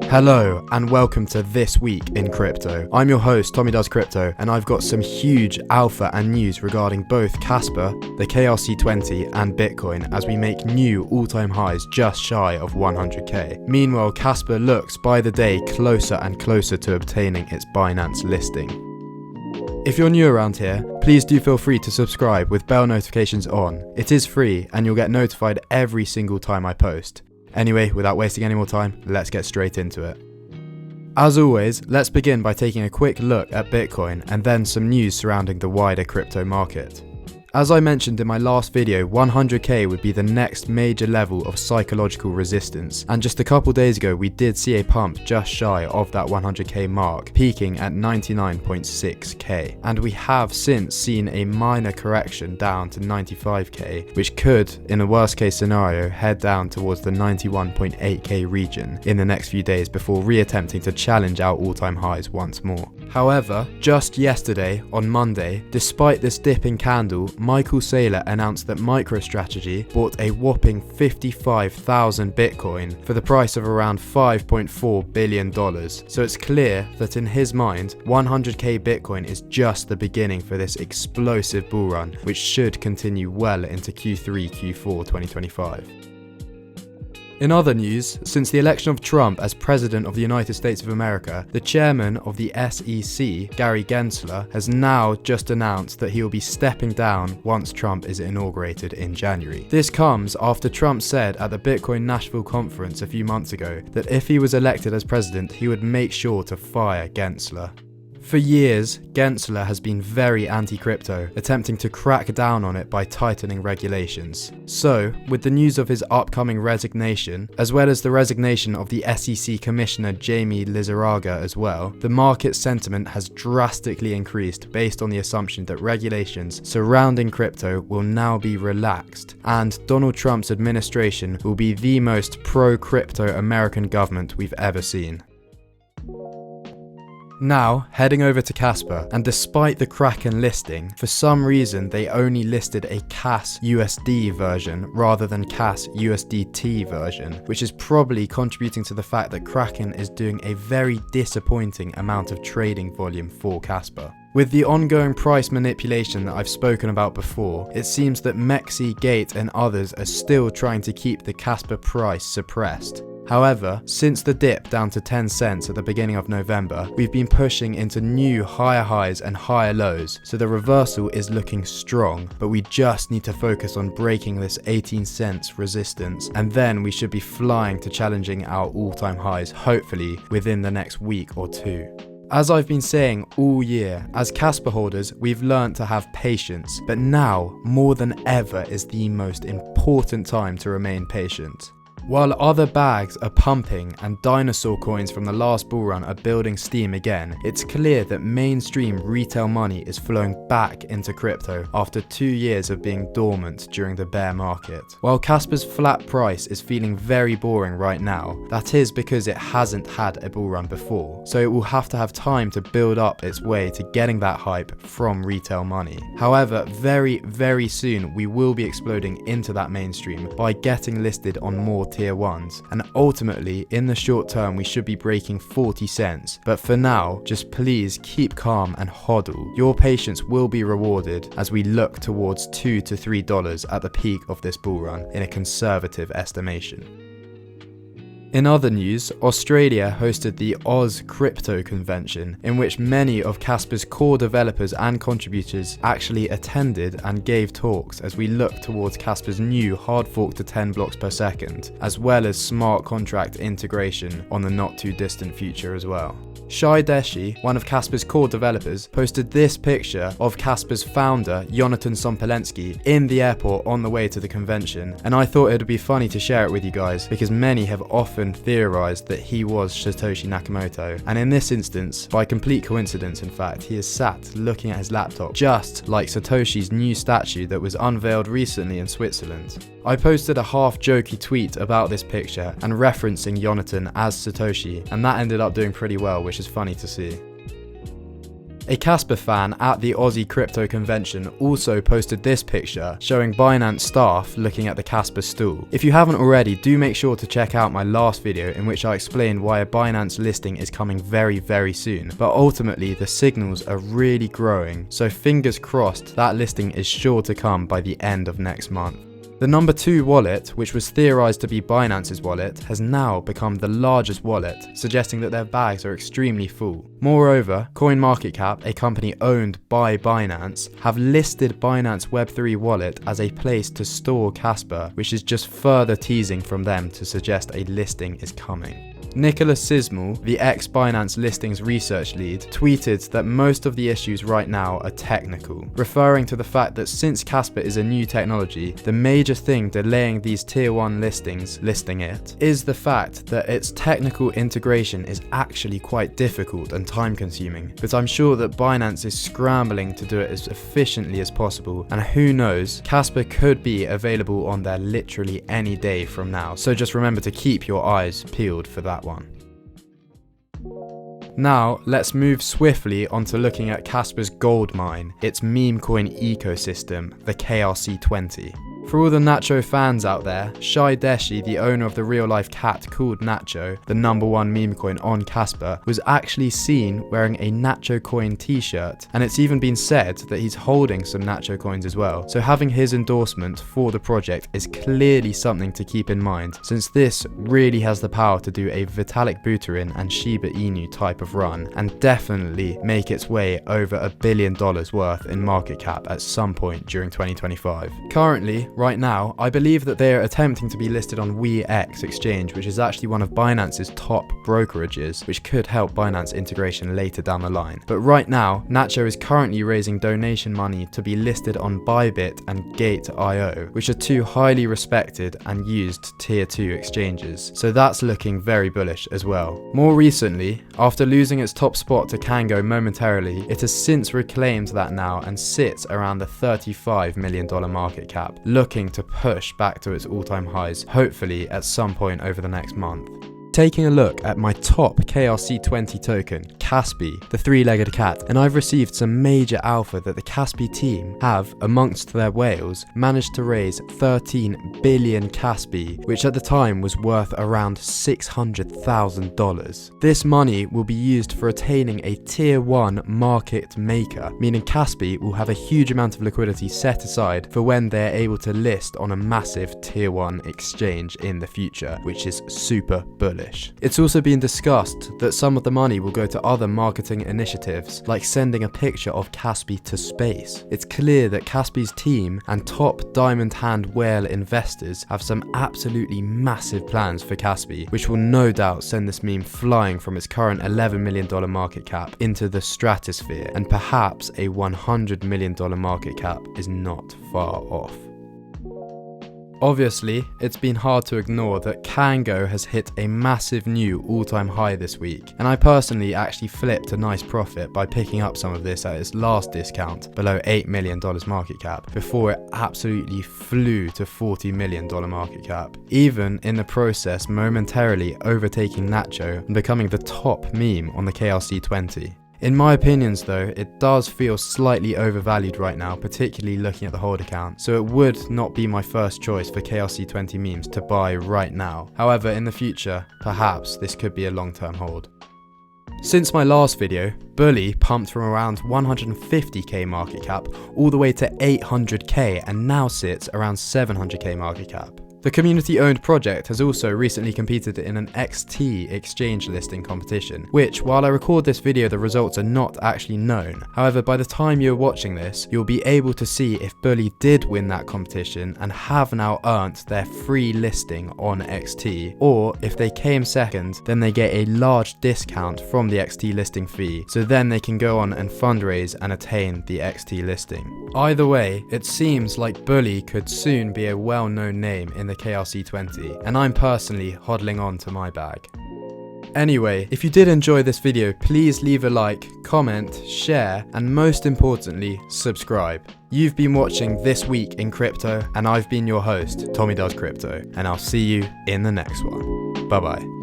Hello and welcome to This Week in Crypto. I'm your host, Tommy Does Crypto, and I've got some huge alpha and news regarding both Casper, the KRC20 and Bitcoin as we make new all-time highs just shy of 100k. Meanwhile, Casper looks by the day closer and closer to obtaining its Binance listing. If you're new around here, please do feel free to subscribe with bell notifications on. It is free and you'll get notified every single time I post. Anyway, without wasting any more time, let's get straight into it. As always, let's begin by taking a quick look at Bitcoin and then some news surrounding the wider crypto market. As I mentioned in my last video, 100k would be the next major level of psychological resistance, and just a couple days ago we did see a pump just shy of that 100k mark, peaking at 99.6k, and we have since seen a minor correction down to 95k, which could, in a worst case scenario, head down towards the 91.8k region in the next few days before re-attempting to challenge our all-time highs once more. However, just yesterday, on Monday, despite this dipping candle, Michael Saylor announced that MicroStrategy bought a whopping 55,000 Bitcoin for the price of around $5.4 billion. So it's clear that in his mind, 100k Bitcoin is just the beginning for this explosive bull run, which should continue well into Q3, Q4 2025. In other news, since the election of Trump as President of the United States of America, the chairman of the SEC, Gary Gensler, has now just announced that he will be stepping down once Trump is inaugurated in January. This comes after Trump said at the Bitcoin Nashville conference a few months ago that if he was elected as president, he would make sure to fire Gensler. For years, Gensler has been very anti-crypto, attempting to crack down on it by tightening regulations. So, with the news of his upcoming resignation, as well as the resignation of the SEC Commissioner Jamie Lizarraga as well, the market sentiment has drastically increased based on the assumption that regulations surrounding crypto will now be relaxed, and Donald Trump's administration will be the most pro-crypto American government we've ever seen. Now, heading over to Casper, and despite the Kraken listing, for some reason they only listed a CAS USD version rather than CAS USDT version, which is probably contributing to the fact that Kraken is doing a very disappointing amount of trading volume for Casper. With the ongoing price manipulation that I've spoken about before, it seems that Mexi, Gate and others are still trying to keep the Casper price suppressed. However, since the dip down to 10 cents at the beginning of November, we've been pushing into new higher highs and higher lows, so the reversal is looking strong, but we just need to focus on breaking this 18 cents resistance, and then we should be flying to challenging our all-time highs, hopefully within the next week or two. As I've been saying all year, as Casper holders, we've learned to have patience, but now, more than ever, is the most important time to remain patient. While other bags are pumping and dinosaur coins from the last bull run are building steam again, it's clear that mainstream retail money is flowing back into crypto after 2 years of being dormant during the bear market. While Casper's flat price is feeling very boring right now, that is because it hasn't had a bull run before, so it will have to have time to build up its way to getting that hype from retail money. However, very soon we will be exploding into that mainstream by getting listed on more tier 1s, and ultimately in the short term we should be breaking 40 cents, but for now just please keep calm and hodl. Your patience will be rewarded as we look towards $2 to $3 at the peak of this bull run in a conservative estimation. In other news, Australia hosted the Oz Crypto Convention, in which many of Casper's core developers and contributors actually attended and gave talks as we look towards Casper's new hard fork to 10 blocks per second, as well as smart contract integration on the not too distant future as well. Shai Deshi, one of Casper's core developers, posted this picture of Casper's founder, Jonathan Sompolensky, in the airport on the way to the convention, and I thought it would be funny to share it with you guys because many have often theorized that he was Satoshi Nakamoto, and in this instance, by complete coincidence in fact, he is sat looking at his laptop, just like Satoshi's new statue that was unveiled recently in Switzerland. I posted a half jokey tweet about this picture and referencing Jonathan as Satoshi, and that ended up doing pretty well, which is funny to see. A Casper fan at the Aussie crypto convention also posted this picture showing Binance staff looking at the Casper stool. If you haven't already, do make sure to check out my last video in which I explained why a Binance listing is coming very soon, but ultimately the signals are really growing, so fingers crossed that listing is sure to come by the end of next month. The number 2 wallet, which was theorized to be Binance's wallet, has now become the largest wallet, suggesting that their bags are extremely full. Moreover, CoinMarketCap, a company owned by Binance, have listed Binance Web3 wallet as a place to store Casper, which is just further teasing from them to suggest a listing is coming. Nicholas Sismal, the ex-Binance listings research lead, tweeted that most of the issues right now are technical, referring to the fact that since Casper is a new technology, the major thing delaying these tier 1 listings, listing it, is the fact that its technical integration is actually quite difficult and time consuming, but I'm sure that Binance is scrambling to do it as efficiently as possible, and who knows, Casper could be available on there literally any day from now, so just remember to keep your eyes peeled for that one. Now, let's move swiftly onto looking at Casper's gold mine, its meme coin ecosystem, the KRC20. For all the Nacho fans out there, Shai Deshi, the owner of the real-life cat called Nacho, the number 1 meme coin on Casper, was actually seen wearing a Nacho coin t-shirt, and it's even been said that he's holding some Nacho coins as well, so having his endorsement for the project is clearly something to keep in mind, since this really has the power to do a Vitalik Buterin and Shiba Inu type of run, and definitely make its way over $1 billion worth in market cap at some point during 2025. Currently, right now, I believe that they are attempting to be listed on WeX exchange, which is actually one of Binance's top brokerages, which could help Binance integration later down the line. But right now, Nacho is currently raising donation money to be listed on Bybit and Gate.io, which are 2 highly respected and used tier 2 exchanges. So that's looking very bullish as well. More recently, after losing its top spot to Kango momentarily, it has since reclaimed that now and sits around the $35 million market cap, looking to push back to its all-time highs, hopefully at some point over the next month. Taking a look at my top KRC20 token, Casby, the 3-legged cat, and I've received some major alpha that the Casby team have, amongst their whales, managed to raise 13 billion Casby, which at the time was worth around $600,000. This money will be used for attaining a tier 1 market maker, meaning Casby will have a huge amount of liquidity set aside for when they're able to list on a massive tier 1 exchange in the future, which is super bullish. It's also been discussed that some of the money will go to other marketing initiatives, like sending a picture of Casby to space. It's clear that Casby's team and top diamond hand whale investors have some absolutely massive plans for Casby, which will no doubt send this meme flying from its current $11 million market cap into the stratosphere, and perhaps a $100 million market cap is not far off. Obviously, it's been hard to ignore that Kango has hit a massive new all-time high this week, and I personally actually flipped a nice profit by picking up some of this at its last discount, below $8 million market cap, before it absolutely flew to $40 million market cap, even in the process momentarily overtaking Nacho and becoming the top meme on the KRC20. In my opinions though, it does feel slightly overvalued right now, particularly looking at the hold account, so it would not be my first choice for KRC20 memes to buy right now. However, in the future, perhaps this could be a long-term hold. Since my last video, Bully pumped from around 150k market cap all the way to 800k and now sits around 700k market cap. The community-owned project has also recently competed in an XT exchange listing competition, which, while I record this video, the results are not actually known. However, by the time you're watching this, you'll be able to see if Bully did win that competition and have now earned their free listing on XT, or if they came second, then they get a large discount from the XT listing fee, so then they can go on and fundraise and attain the XT listing. Either way, it seems like Bully could soon be a well-known name in the KRC20, and I'm personally hodling on to my bag. Anyway, if you did enjoy this video, please leave a like, comment, share, and most importantly, subscribe. You've been watching This Week in Crypto, and I've been your host, Tommy Does Crypto, and I'll see you in the next one. Bye bye.